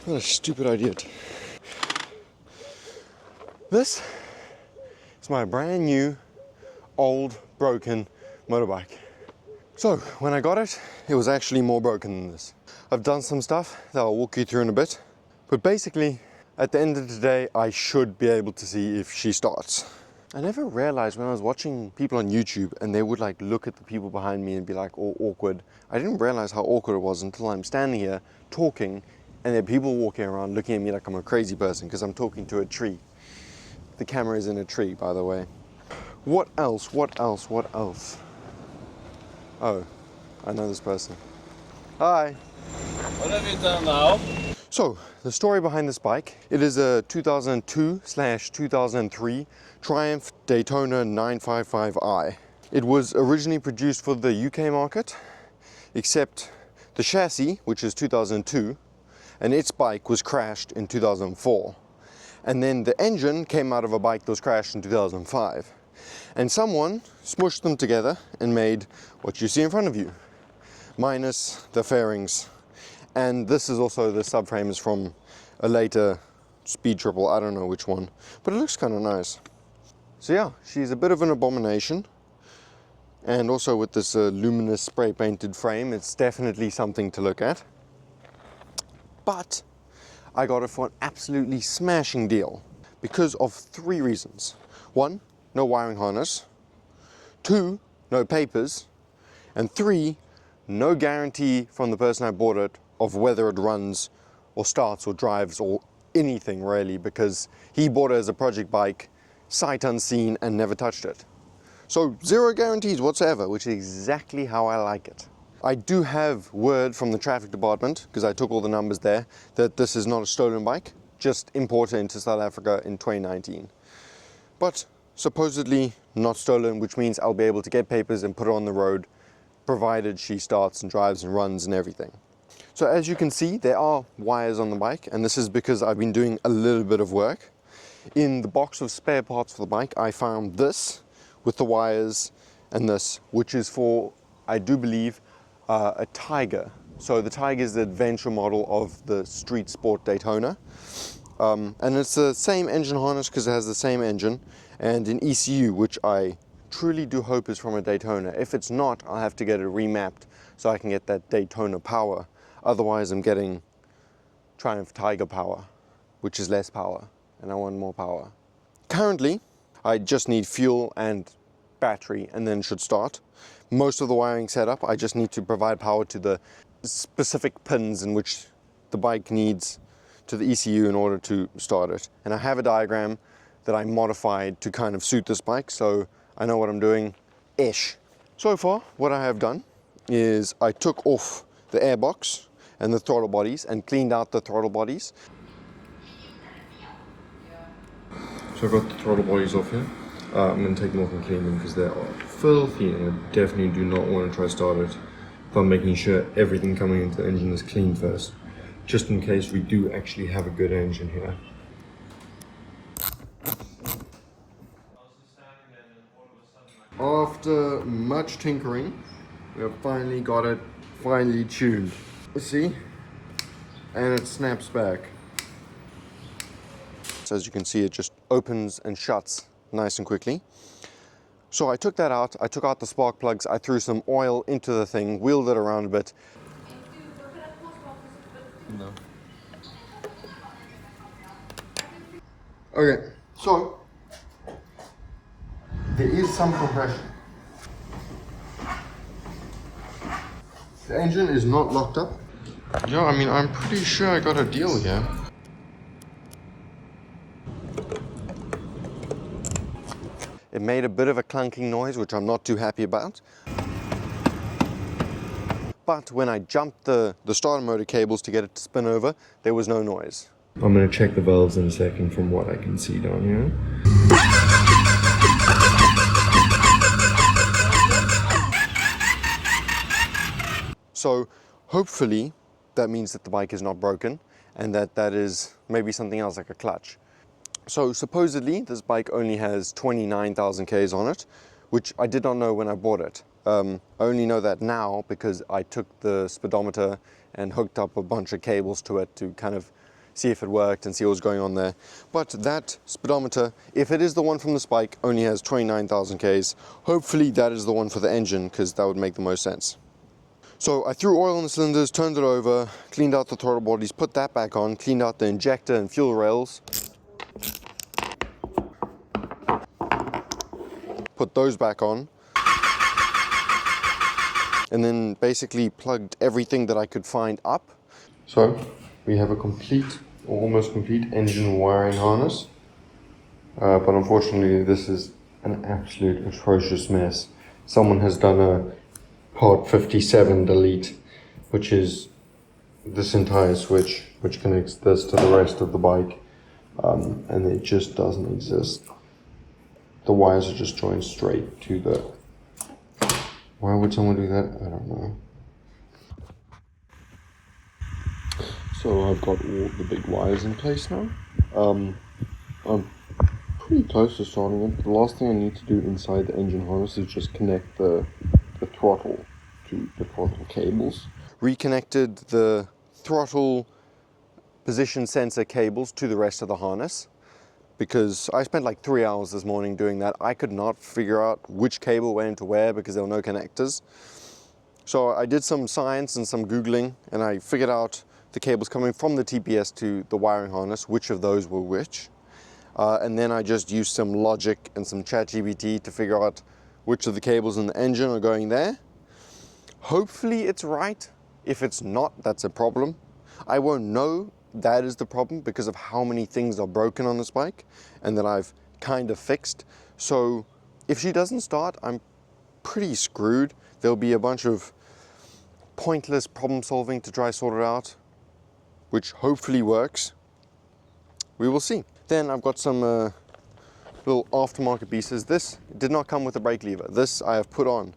What a stupid idea. This is my brand new, old, broken motorbike. So when I got it, it was actually more broken than this. I've done some stuff that I'll walk you through in a bit, but basically at the end of the day I should be able to see if she starts. I never realized when I was watching people on YouTube and they would like look at the people behind me and be like all awkward. I didn't realize how awkward it was until I'm standing here talking and there are people walking around looking at me like I'm a crazy person because I'm talking to a tree. The camera is in a tree, by the way. What else? Oh, I know this person. Hi. What have you done now? So, the story behind this bike, it is a 2002/2003 Triumph Daytona 955i. It was originally produced for the UK market, except the chassis, which is 2002, and its bike was crashed in 2004. And then the engine came out of a bike that was crashed in 2005. And someone smushed them together and made what you see in front of you, minus the fairings. And this is also the subframe is from a later Speed Triple, I don't know which one, but it looks kind of nice. So yeah, she's a bit of an abomination. And also with this luminous spray painted frame, it's definitely something to look at. But I got it for an absolutely smashing deal because of 3 reasons. 1, no wiring harness. 2, no papers. And 3, no guarantee from the person I bought it of whether it runs or starts or drives or anything really, because he bought it as a project bike, sight unseen, and never touched it. So 0 guarantees whatsoever, which is exactly how I like it. I do have word from the traffic department, because I took all the numbers there, that this is not a stolen bike, just imported into South Africa in 2019. But supposedly not stolen, which means I'll be able to get papers and put it on the road, provided she starts and drives and runs and everything. So as you can see, there are wires on the bike, and this is because I've been doing a little bit of work. In the box of spare parts for the bike, I found this with the wires and this, which is for, I do believe, a Tiger. So the Tiger is the adventure model of the Street Sport Daytona. And it's the same engine harness because it has the same engine, and an ECU, which I truly do hope is from a Daytona. If it's not, I'll have to get it remapped so I can get that Daytona power. Otherwise, I'm getting Triumph Tiger power, which is less power, and I want more power. Currently, I just need fuel and battery, and then it should start. Most of the wiring setup, I just need to provide power to the specific pins in which the bike needs to the ECU in order to start it. And I have a diagram that I modified to kind of suit this bike, so I know what I'm doing-ish. So far, what I have done is I took off the airbox and the throttle bodies and cleaned out the throttle bodies. So I've got the throttle bodies off here. I'm going to take them off and clean them because they are filthy, and I definitely do not want to try to start it without making sure everything coming into the engine is clean first, just in case we do actually have a good engine here. After much tinkering, we have finally got it tuned. See? And it snaps back. So as you can see, it just opens and shuts nice and quickly. So I took that out, I took out the spark plugs, I threw some oil into the thing, wheeled it around a bit. No. Okay, so there is some compression. The engine is not locked up. Yeah, I mean, I'm pretty sure I got a deal here. It made a bit of a clunking noise, which I'm not too happy about. But when I jumped the starter motor cables to get it to spin over, there was no noise. I'm going to check the valves in a second from what I can see down here. So hopefully that means that the bike is not broken and that is maybe something else like a clutch. So supposedly this bike only has 29,000 Ks on it, which I did not know when I bought it. I only know that now because I took the speedometer and hooked up a bunch of cables to it to kind of see if it worked and see what was going on there. But that speedometer, if it is the one from the spike, only has 29,000 Ks. Hopefully that is the one for the engine, because that would make the most sense. So I threw oil in the cylinders, turned it over, cleaned out the throttle bodies, put that back on, cleaned out the injector and fuel rails. Put those back on. And then basically plugged everything that I could find up. So we have a complete, or almost complete engine wiring harness. But unfortunately this is an absolute atrocious mess. Someone has done a part 57 delete, which is this entire switch, which connects this to the rest of the bike, and it just doesn't exist. The wires are just joined straight to the... Why would someone do that? I don't know. So I've got all the big wires in place now. I'm pretty close to starting it. The last thing I need to do inside the engine harness is just connect the throttle to the throttle cables. Reconnected the throttle position sensor cables to the rest of the harness, because I spent like 3 hours this morning doing that. I could not figure out which cable went into where because there were no connectors. So I did some science and some Googling, and I figured out the cables coming from the TPS to the wiring harness, which of those were which. And then I just used some logic and some ChatGPT to figure out which of the cables in the engine are going there. Hopefully it's right. If it's not, that's a problem. I won't know that is the problem because of how many things are broken on this bike and that I've kind of fixed. So if she doesn't start, I'm pretty screwed. There'll be a bunch of pointless problem solving to try sort it out, which hopefully works. We will see. Then I've got some little aftermarket pieces. This did not come with a brake lever. This I have put on.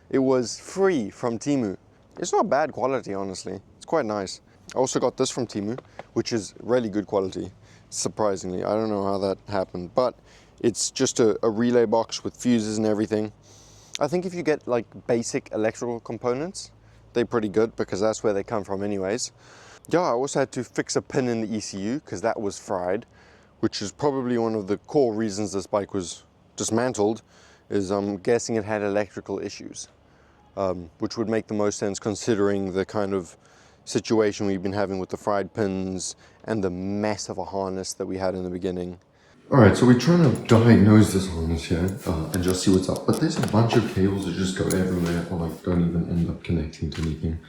It was free from Temu. It's not bad quality, honestly. It's quite nice. I also got this from Temu, which is really good quality, surprisingly. I don't know how that happened, but it's just a relay box with fuses and everything. I think if you get like basic electrical components, they're pretty good because that's where they come from anyways. Yeah, I also had to fix a pin in the ECU because that was fried, which is probably one of the core reasons this bike was dismantled, is I'm guessing it had electrical issues, which would make the most sense considering the kind of situation we've been having with the fried pins and the mess of a harness that we had in the beginning. Alright, so we're trying to diagnose this harness here and just see what's up. But there's a bunch of cables that just go everywhere or like don't even end up connecting to anything.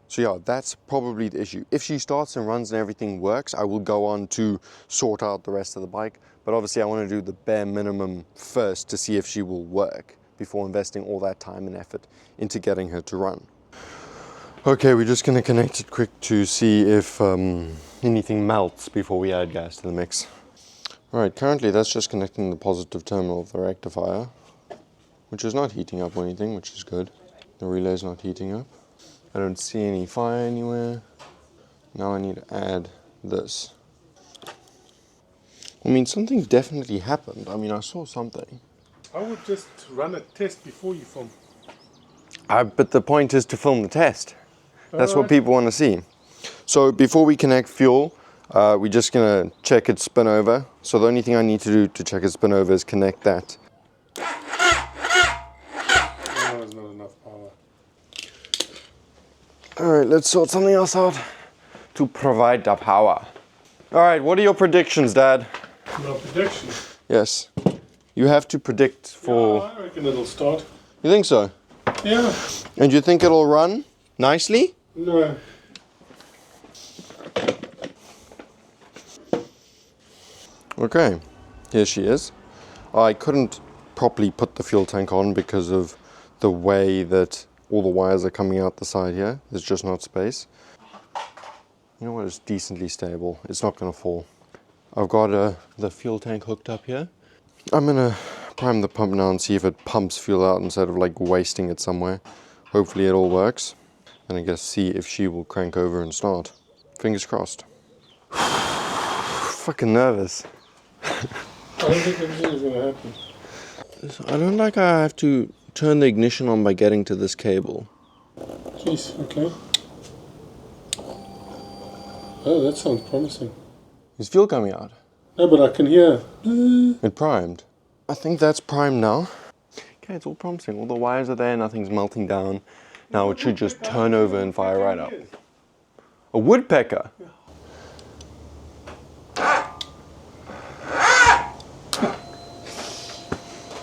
So yeah, that's probably the issue. If she starts and runs and everything works, I will go on to sort out the rest of the bike. But obviously I want to do the bare minimum first to see if she will work before investing all that time and effort into getting her to run. Okay, we're just going to connect it quick to see if anything melts before we add gas to the mix. Alright, currently that's just connecting the positive terminal of the rectifier, which is not heating up or anything, which is good. The relay's not heating up. I don't see any fire anywhere. Now I need to add this. I mean, something definitely happened. I mean, I saw something. I would just run a test before you film. But the point is to film the test. That's what people want to see. So before we connect fuel, we're just going to check its spin over. So the only thing I need to do to check its spin over is connect that. That was not enough power. Alright, let's sort something else out to provide the power. Alright, what are your predictions, Dad? No prediction. Yes. You have to predict for... Yeah, I reckon it'll start. You think so? Yeah. And you think it'll run nicely? No. Okay, here she is. I couldn't properly put the fuel tank on because of the way that all the wires are coming out the side here. There's just not space. You know what, it's decently stable. It's not going to fall. I've got the fuel tank hooked up here. I'm going to prime the pump now and see if it pumps fuel out instead of like wasting it somewhere. Hopefully it all works. And I guess see if she will crank over and start. Fingers crossed. Fucking nervous. I don't think anything is going to happen. I don't like how I have to turn the ignition on by getting to this cable. Jeez, okay. Oh, that sounds promising. Is fuel coming out? No, but I can hear. It primed. I think that's primed now. Okay, it's all promising. All the wires are there, nothing's melting down. Now it should just turn over and fire right up. A woodpecker?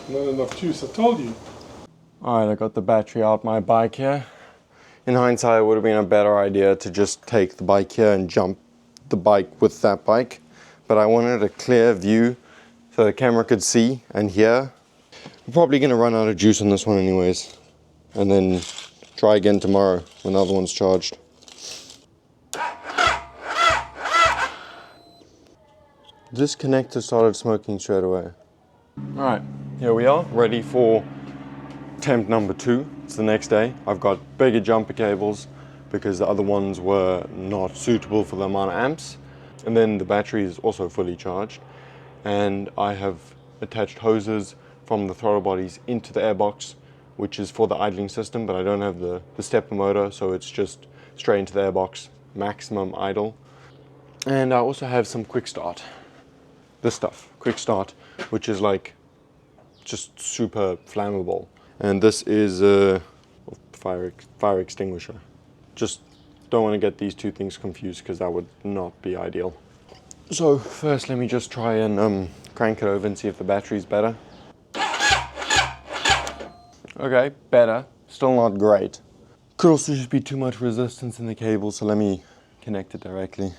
Not enough juice, I told you. Alright, I got the battery out my bike here. In hindsight, it would have been a better idea to just take the bike here and jump the bike with that bike. But I wanted a clear view so the camera could see and hear. We're probably going to run out of juice on this one anyways. And then try again tomorrow when the other one's charged. This connector started smoking straight away. Alright, here we are, ready for attempt number 2. It's the next day. I've got bigger jumper cables because the other ones were not suitable for the amount of amps. And then the battery is also fully charged. And I have attached hoses from the throttle bodies into the airbox, which is for the idling system, but I don't have the stepper motor, so it's just straight into the airbox, maximum idle. And I also have some quick start. This stuff, quick start, which is like just super flammable. And this is a fire extinguisher. Just don't want to get these two things confused because that would not be ideal. So first let me just try and crank it over and see if the battery's better. Okay, better, still not great. Could also just be too much resistance in the cable, so let me connect it directly.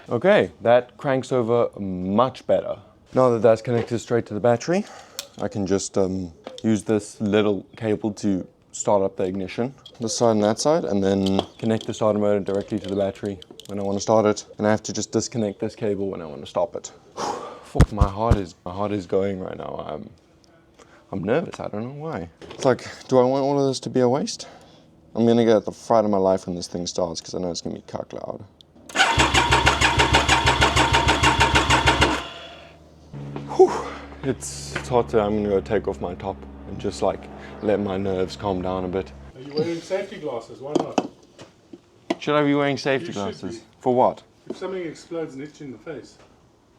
Okay, that cranks over much better. Now that that's connected straight to the battery, I can just use this little cable to start up the ignition, this side and that side, and then connect the starter motor directly to the battery when I want to start it. And I have to just disconnect this cable when I want to stop it. Fuck, my heart is going right now. I'm nervous, I don't know why. It's like, do I want all of this to be a waste? I'm gonna get the fright of my life when this thing starts because I know it's gonna be cuck loud. It's hot. I'm gonna go take off my top and just like let my nerves calm down a bit. Are you wearing safety glasses? Why not? Should I be wearing safety You should glasses? be. For what? If something explodes and hits you in the face.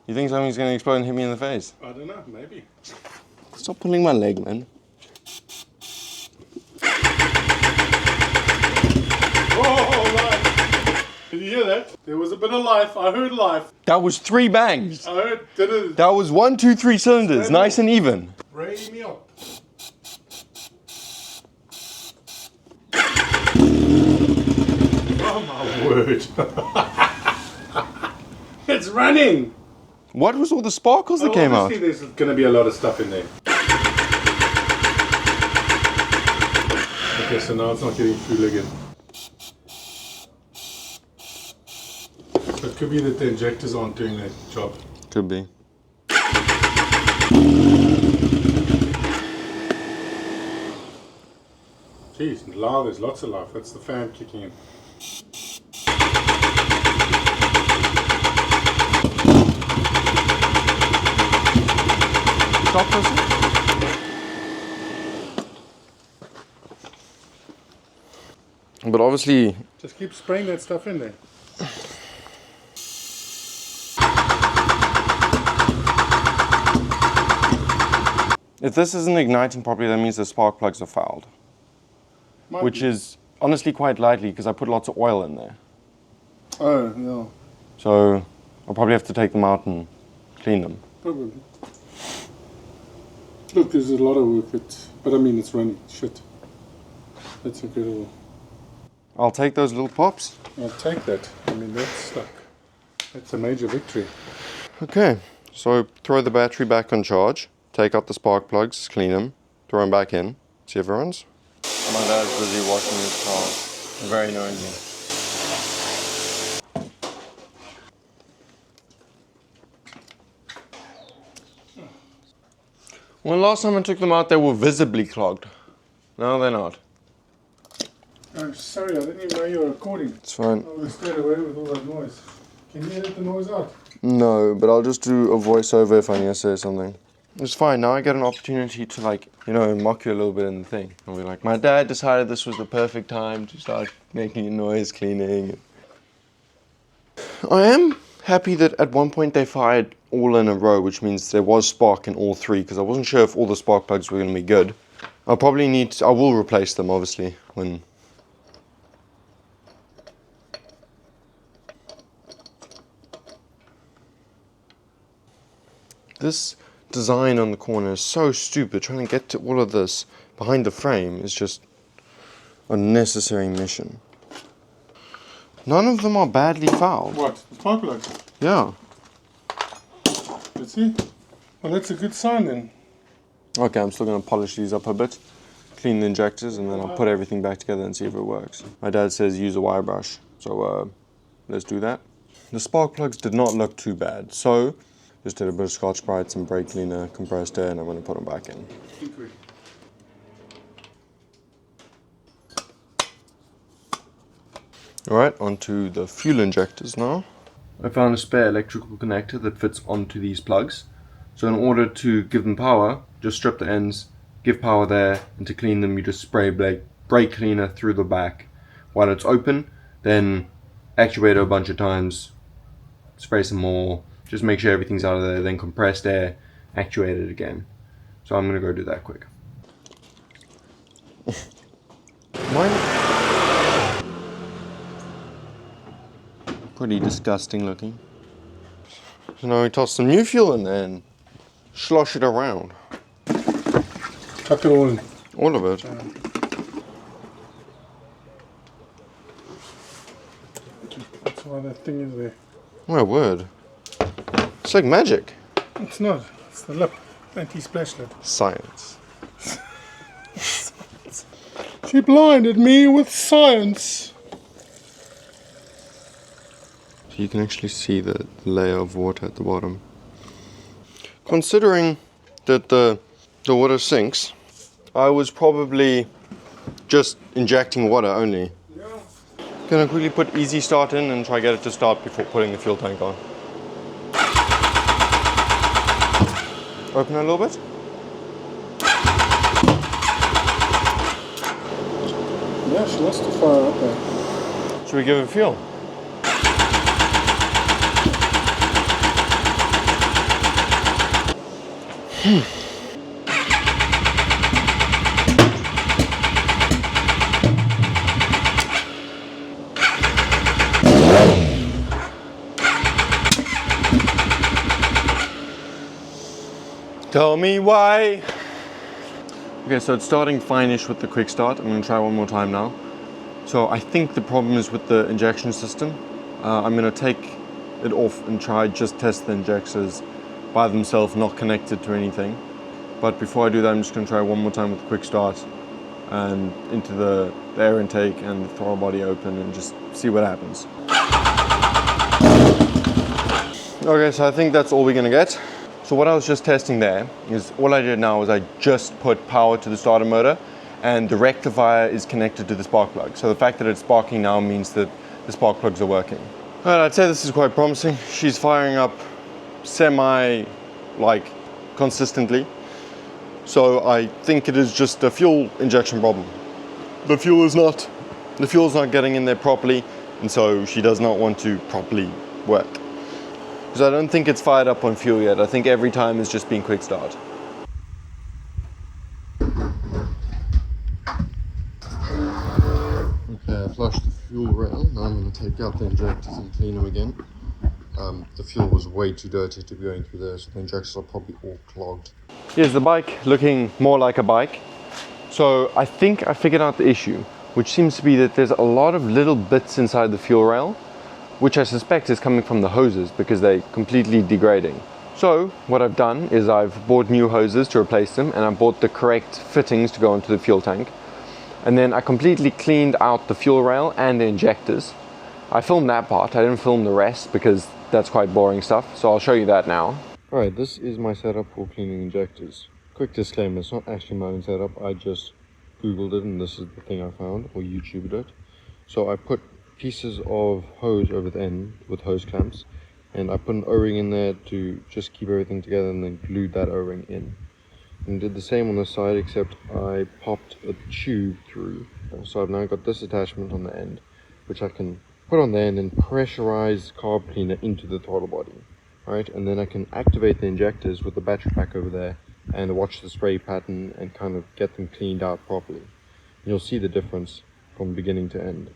You think something's gonna explode and hit me in the face? I don't know, maybe. Stop pulling my leg, man. Oh, life! Did you hear that? There was a bit of life. I heard life. That was 3 bangs. I heard. Did it? That was 1, 2, 3 cylinders, nice and even. Raise me up. Oh my word! It's running. What was all the sparkles that came out? Obviously there's going to be a lot of stuff in there. Okay, so now it's not getting fuel again. So it could be that the injectors aren't doing their job. Could be. Jeez, now there's lots of life. That's the fan kicking in. Stop pressing. But obviously, Just keep spraying that stuff in there. if this isn't igniting properly, that means the spark plugs are fouled. Which is honestly quite likely because I put lots of oil in there. Oh, no. So I'll probably have to take them out and clean them. Probably. Look, there's a lot of work, but I mean, it's running. Shit. That's incredible. I'll take those little pops. I'll take that. I mean, that's stuck. That's a major victory. Okay, so throw the battery back on charge, take out the spark plugs, clean them, throw them back in, see if it runs. My dad's busy washing his car. Very noisy. When last time I took them out, they were visibly clogged. No, they're not. I'm sorry, I didn't even know you were recording. It's fine. I would have stayed away with all that noise. Can you edit the noise out? No, but I'll just do a voiceover if I need to say something. It's fine, now I get an opportunity to, like, you know, mock you a little bit in the thing. I'll be like, my dad decided this was the perfect time to start making a noise cleaning. I am happy that at one point they fired all in a row, which means there was spark in all three, because I wasn't sure if all the spark plugs were going to be good. I'll probably need to, I will replace them, obviously, when... This design on the corner is so stupid. Trying to get to all of this behind the frame is just a necessary mission. None of them are badly fouled. What? The spark plugs? Yeah. Let's see. Well, that's a good sign then. Okay, I'm still going to polish these up a bit, clean the injectors, and then I'll put everything back together and see if it works. My dad says use a wire brush, so let's do that. The spark plugs did not look too bad, so just did a bit of Scotch-Brite, some brake cleaner, compressed air, and I'm going to put them back in. Alright, onto the fuel injectors now. I found a spare electrical connector that fits onto these plugs. So in order to give them power, just strip the ends, give power there, and to clean them you just spray brake cleaner through the back. While it's open, then actuate it a bunch of times, spray some more, just make sure everything's out of there, then compressed air, actuate it again. So I'm going to go do that quick. Mine? Pretty disgusting looking. So now we toss some new fuel in there and slosh it around. Chuck it all in. All of it? That's why that thing is there. My word. It's like magic. It's not. It's the lip. Anti-splash lid. Science. She blinded me with science. So you can actually see the layer of water at the bottom. Considering that the water sinks, I was probably just injecting water only. Yeah. Gonna quickly put easy start in and try get it to start before putting the fuel tank on. Open it a little bit. Yeah, she wants to fire up there. Should we give it fuel? Tell me why. Okay, so it's starting fine-ish with the quick start. I'm going to try one more time now. So I think the problem is with the injection system. I'm going to take it off and try just test the injectors by themselves, not connected to anything. But before I do that, I'm just going to try one more time with the quick start and into the air intake and the throttle body open and just see what happens. Okay, so I think that's all we're going to get. So what I was just testing there is all I did now was I just put power to the starter motor and the rectifier is connected to the spark plug. So the fact that it's sparking now means that the spark plugs are working. All right, I'd say this is quite promising. She's firing up consistently. So I think it is just a fuel injection problem. The fuel is not getting in there properly, and so she does not want to properly work. Because I don't think it's fired up on fuel yet. I think every time is just being quick start. Okay, I flushed the fuel rail. Now I'm going to take out the injectors and clean them again. The fuel was way too dirty to be going through there, so the injectors are probably all clogged. Here's the bike looking more like a bike. So I think I figured out the issue, which seems to be that there's a lot of little bits inside the fuel rail, which I suspect is coming from the hoses because they're completely degrading. So what I've done is I've bought new hoses to replace them, and I bought the correct fittings to go into the fuel tank. And then I completely cleaned out the fuel rail and the injectors. I filmed that part, I didn't film the rest because that's quite boring stuff, so I'll show you that now. Alright, this is my setup for cleaning injectors. Quick disclaimer, it's not actually my own setup, I just googled it and this is the thing I found, or YouTubed it. So I put pieces of hose over the end with hose clamps, And I put an O-ring in there to just keep everything together, and then glued that O-ring in. And did the same on the side, except I popped a tube through. So I've now got this attachment on the end, which I can put on there and then pressurize carb cleaner into the throttle body. Right, and then I can activate the injectors with the battery pack over there and watch the spray pattern and kind of get them cleaned out properly. You'll see the difference from beginning to end.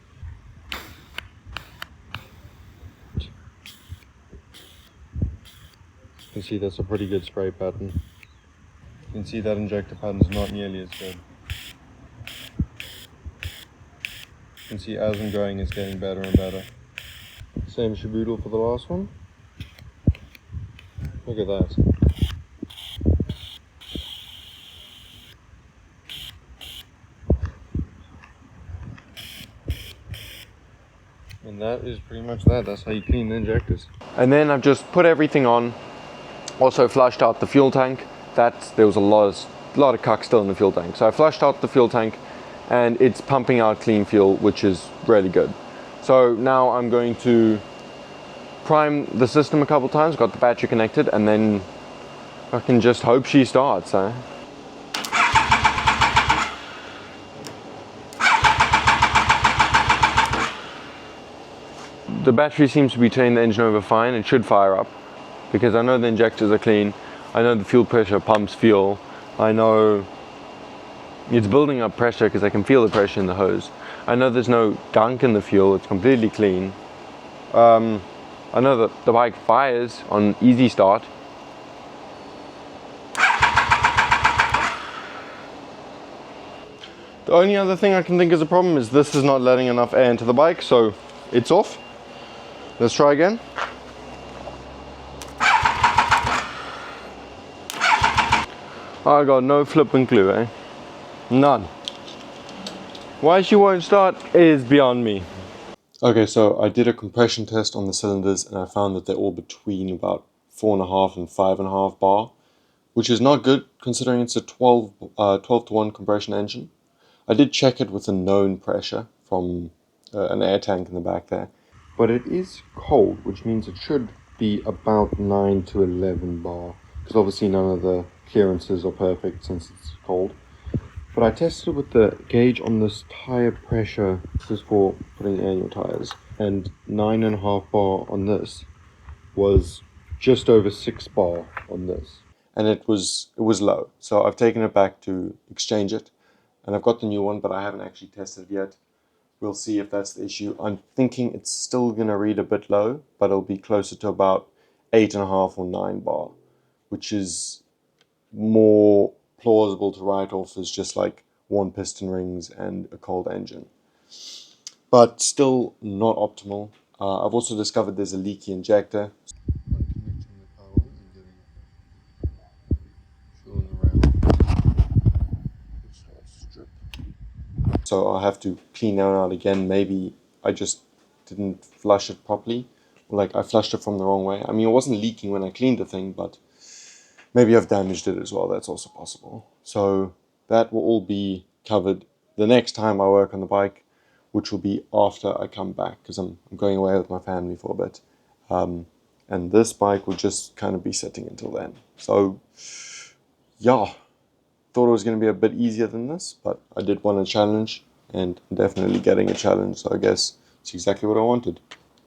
You can see that's a pretty good spray pattern. You can see that injector pattern is not nearly as good. You can see as I'm going it's getting better and better. Same shaboodle for the last one. Look at that. And that is pretty much that. That's how you clean the injectors. And then I've just put everything on. Also flushed out the fuel tank. There was a lot of cuck still in the fuel tank. So I flushed out the fuel tank and it's pumping out clean fuel, which is really good. So now I'm going to prime the system a couple times, got the battery connected, and then I can just hope she starts. The battery seems to be turning the engine over fine. It should fire up because I know the injectors are clean. I know the fuel pressure pumps fuel. I know it's building up pressure because I can feel the pressure in the hose. I know there's no gunk in the fuel. It's completely clean. I know that the bike fires on easy start. The only other thing I can think is a problem is this is not letting enough air into the bike, so it's off. Let's try again. I got no flipping clue, eh? None. Why she won't start is beyond me. Okay, so I did a compression test on the cylinders and I found that they're all between about 4.5 and 5.5 bar, which is not good considering it's a 12 to 1 compression engine. I did check it with a known pressure from an air tank in the back there, but it is cold, which means it should be about 9 to 11 bar, because obviously none of the clearances are perfect since it's cold. But I tested with the gauge on this tire pressure, just for putting air in your tires, and 9.5 bar on this was just over 6 bar on this, and it was low. So I've taken it back to exchange it, and I've got the new one, but I haven't actually tested it yet. We'll see if that's the issue. I'm thinking it's still gonna read a bit low, but it'll be closer to about 8.5 or 9 bar, which is more plausible to write off as just like worn piston rings and a cold engine, but still not optimal. I've also discovered there's a leaky injector. So I'll have to clean that out again. Maybe I just didn't flush it properly, or like I flushed it from the wrong way. I mean, it wasn't leaking when I cleaned the thing, but maybe I've damaged it as well. That's also possible. So that will all be covered the next time I work on the bike, which will be after I come back, because I'm going away with my family for a bit. And this bike will just kind of be sitting until then. So yeah, thought it was going to be a bit easier than this, but I did want a challenge, and I'm definitely getting a challenge. So I guess it's exactly what I wanted.